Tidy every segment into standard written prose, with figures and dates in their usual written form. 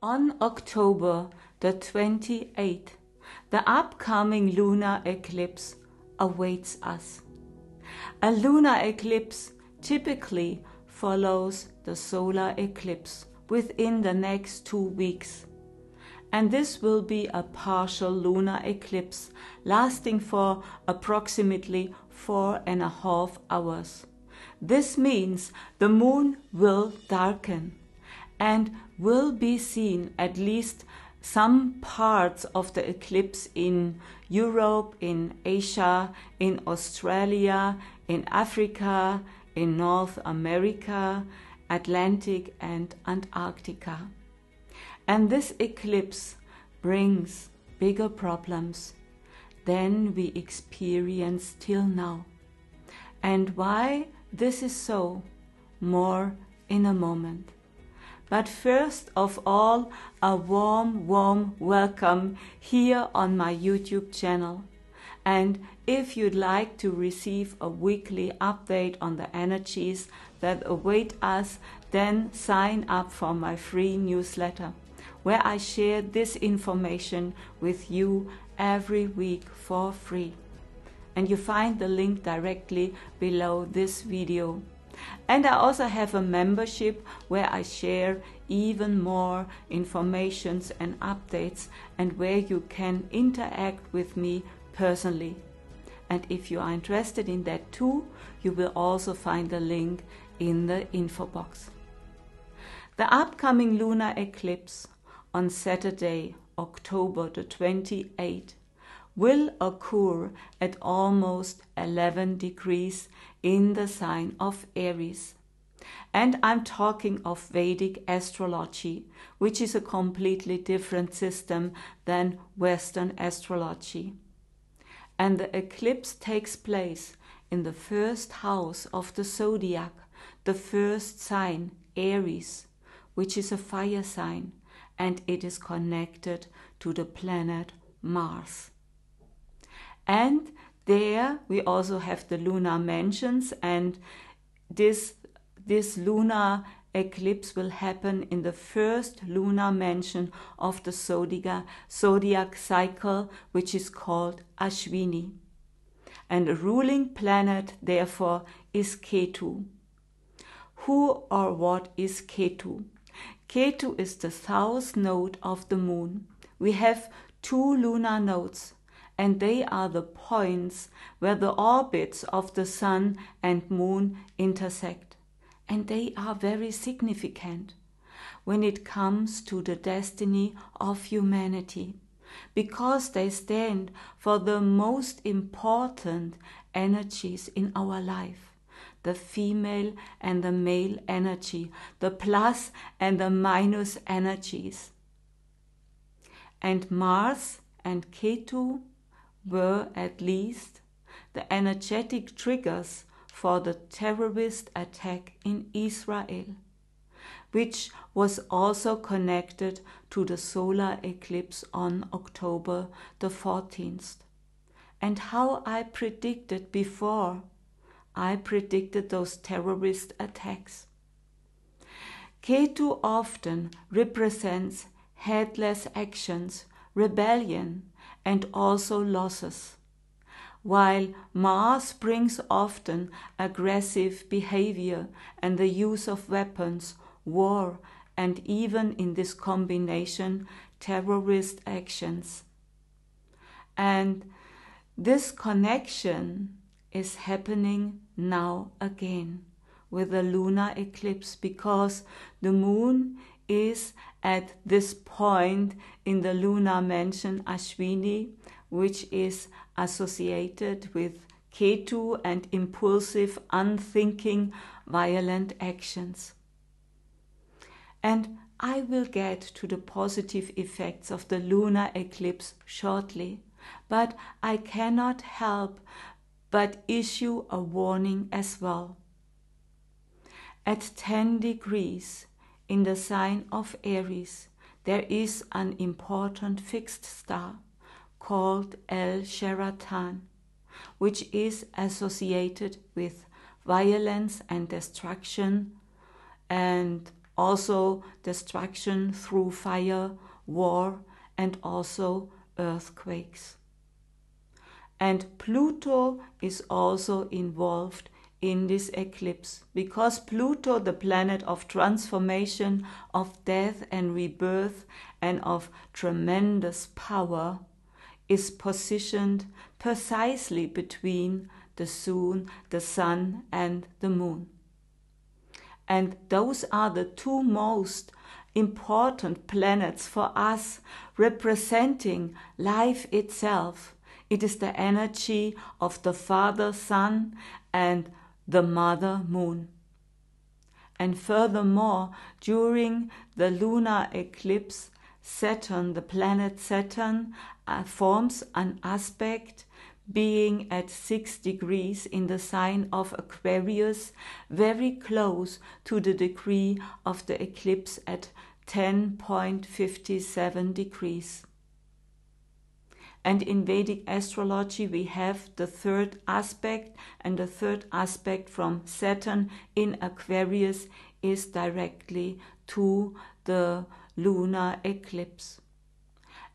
On October the 28th, the upcoming lunar eclipse awaits us. A lunar eclipse typically follows the solar eclipse within the next 2 weeks. And this will be a partial lunar eclipse lasting for approximately 4.5 hours. This means the moon will darken and will be seen at least some parts of the eclipse in Europe, in Asia, in Australia, in Africa, in North America, Atlantic and Antarctica. And this eclipse brings bigger problems than we experienced till now. And why this is so, more in a moment. But first of all, a warm welcome here on my YouTube channel. And if you'd like to receive a weekly update on the energies that await us, then sign up for my free newsletter, where I share this information with you every week for free. And you find the link directly below this video. And I also have a membership where I share even more informations and updates, and where you can interact with me personally. And if you are interested in that too, you will also find the link in the info box. The upcoming lunar eclipse on Saturday, October the 28th, will occur at almost 11 degrees in the sign of Aries. And I'm talking of Vedic astrology, which is a completely different system than Western astrology. And the eclipse takes place in the first house of the zodiac, the first sign, Aries, which is a fire sign, and it is connected to the planet Mars. And there we also have the lunar mansions, and this lunar eclipse will happen in the first lunar mansion of the zodiac cycle, which is called Ashwini. And the ruling planet, therefore, is Ketu. Who or what is Ketu? Ketu is the south node of the moon. We have 2 lunar nodes, and they are the points where the orbits of the sun and moon intersect. And they are very significant when it comes to the destiny of humanity, because they stand for the most important energies in our life: the female and the male energy, the plus and the minus energies. And Mars and Ketu were at least the energetic triggers for the terrorist attack in Israel, which was also connected to the solar eclipse on October the 14th. And how I predicted before, I predicted those terrorist attacks. Ketu often represents heedless actions, rebellion, and also losses, while Mars brings often aggressive behavior and the use of weapons, war, and even in this combination, terrorist actions. And this connection is happening now again with the lunar eclipse, because the moon is at this point in the lunar mansion Ashwini, which is associated with Ketu and impulsive, unthinking, violent actions. And I will get to the positive effects of the lunar eclipse shortly, but I cannot help but issue a warning as well. At 10 degrees in the sign of Aries, there is an important fixed star called El Sharatan, which is associated with violence and destruction and also destruction through fire, war, and also earthquakes. And Pluto is also involved in this eclipse, because Pluto, the planet of transformation, of death and rebirth, and of tremendous power, is positioned precisely between the sun and the moon. And those are the two most important planets for us, representing life itself. It is the energy of the Father Sun and the Mother Moon. And furthermore, during the lunar eclipse, Saturn, the planet Saturn, forms an aspect being at 6 degrees in the sign of Aquarius, very close to the degree of the eclipse at 10.57 degrees. And in Vedic astrology, we have the third aspect, and the third aspect from Saturn in Aquarius is directly to the lunar eclipse.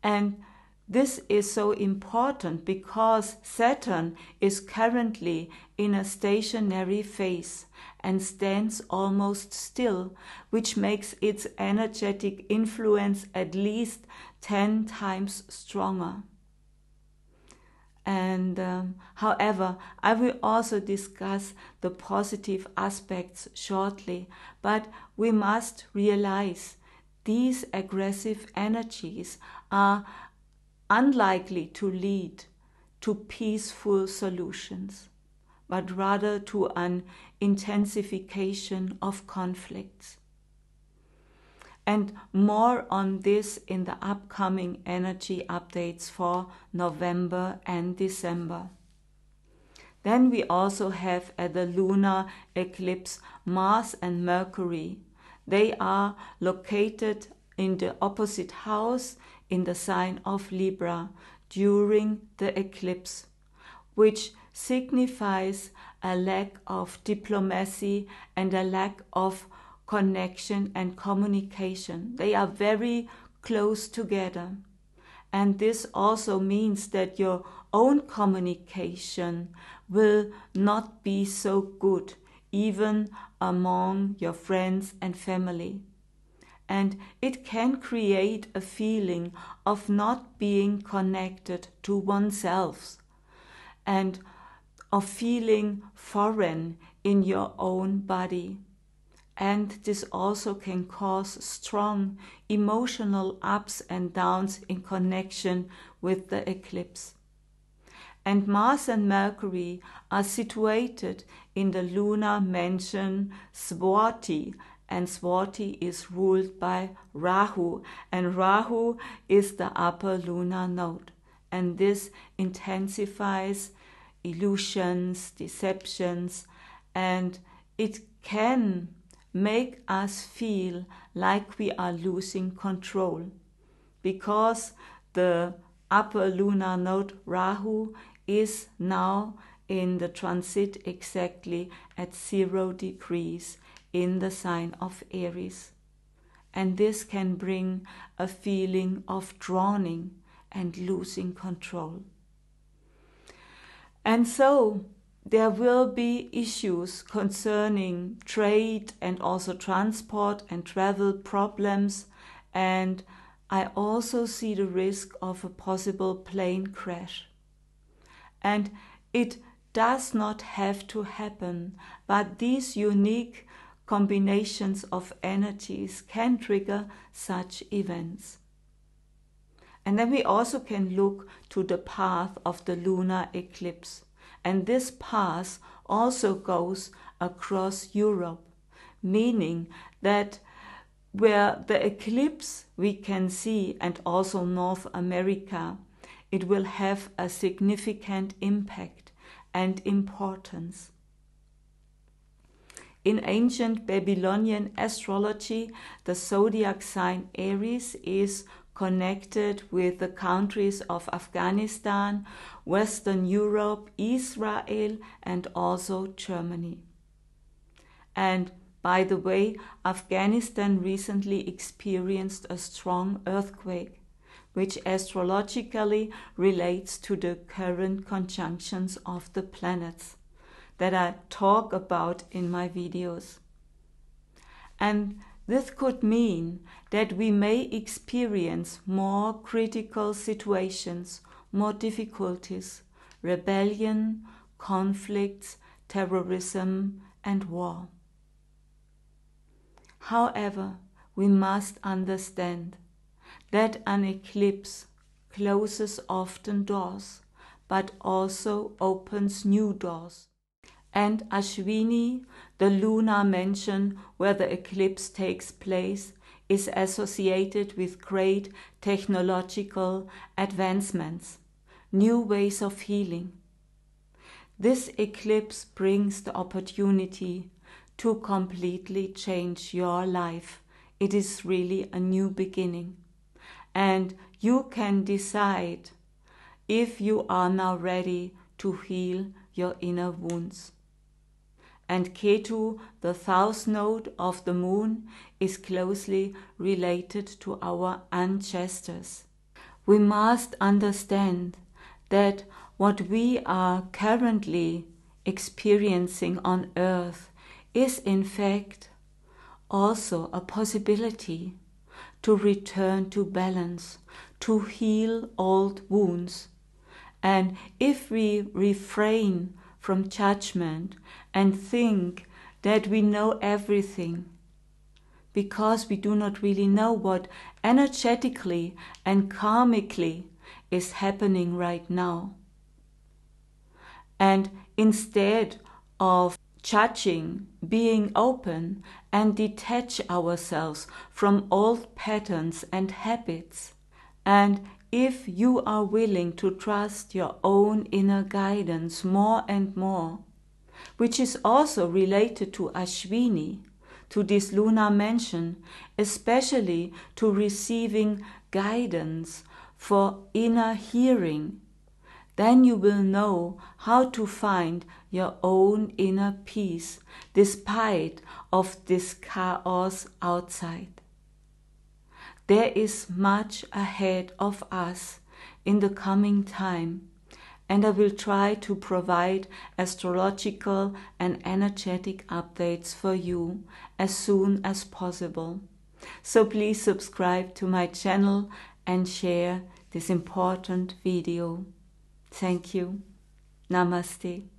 And this is so important because Saturn is currently in a stationary phase and stands almost still, which makes its energetic influence at least 10 times stronger. And however, I will also discuss the positive aspects shortly, but we must realize these aggressive energies are unlikely to lead to peaceful solutions, but rather to an intensification of conflicts. And more on this in the upcoming energy updates for November and December. Then we also have at the lunar eclipse Mars and Mercury. They are located in the opposite house in the sign of Libra during the eclipse, which signifies a lack of diplomacy and a lack of connection and communication. They are very close together. And this also means that your own communication will not be so good, even among your friends and family. And it can create a feeling of not being connected to oneself and of feeling foreign in your own body. And this also can cause strong emotional ups and downs in connection with the eclipse. And Mars and Mercury are situated in the lunar mansion Swati, and Swati is ruled by Rahu, and Rahu is the upper lunar node. And this intensifies illusions, deceptions, and it can make us feel like we are losing control, because the upper lunar node Rahu is now in the transit exactly at 0 degrees in the sign of Aries. And this can bring a feeling of drowning and losing control. And so there will be issues concerning trade and also transport and travel problems, and I also see the risk of a possible plane crash. And it does not have to happen, but these unique combinations of energies can trigger such events. And then we also can look to the path of the lunar eclipse. And this path also goes across Europe, meaning that where the eclipse we can see, and also North America, it will have a significant impact and importance. In ancient Babylonian astrology, the zodiac sign Aries is connected with the countries of Afghanistan, Western Europe, Israel, and also Germany. And By the way, Afghanistan recently experienced a strong earthquake, which astrologically relates to the current conjunctions of the planets that I talk about in my videos. And this could mean that we may experience more critical situations, more difficulties, rebellion, conflicts, terrorism, and war. However, we must understand that an eclipse closes often doors, but also opens new doors. And Ashwini, the lunar mansion where the eclipse takes place, is associated with great technological advancements, new ways of healing. This eclipse brings the opportunity to completely change your life. It is really a new beginning. And you can decide if you are now ready to heal your inner wounds. And Ketu, the south node of the moon, is closely related to our ancestors. We must understand that what we are currently experiencing on earth is in fact also a possibility to return to balance, to heal old wounds. And if we refrain from judgment and think that we know everything, because we do not really know what energetically and karmically is happening right now. And instead of judging, being open and detach ourselves from old patterns and habits. And if you are willing to trust your own inner guidance more and more, which is also related to Ashwini, to this lunar mansion, especially to receiving guidance for inner hearing, then you will know how to find your own inner peace despite of this chaos outside. There is much ahead of us in the coming time, and I will try to provide astrological and energetic updates for you as soon as possible. So please subscribe to my channel and share this important video. Thank you. Namaste.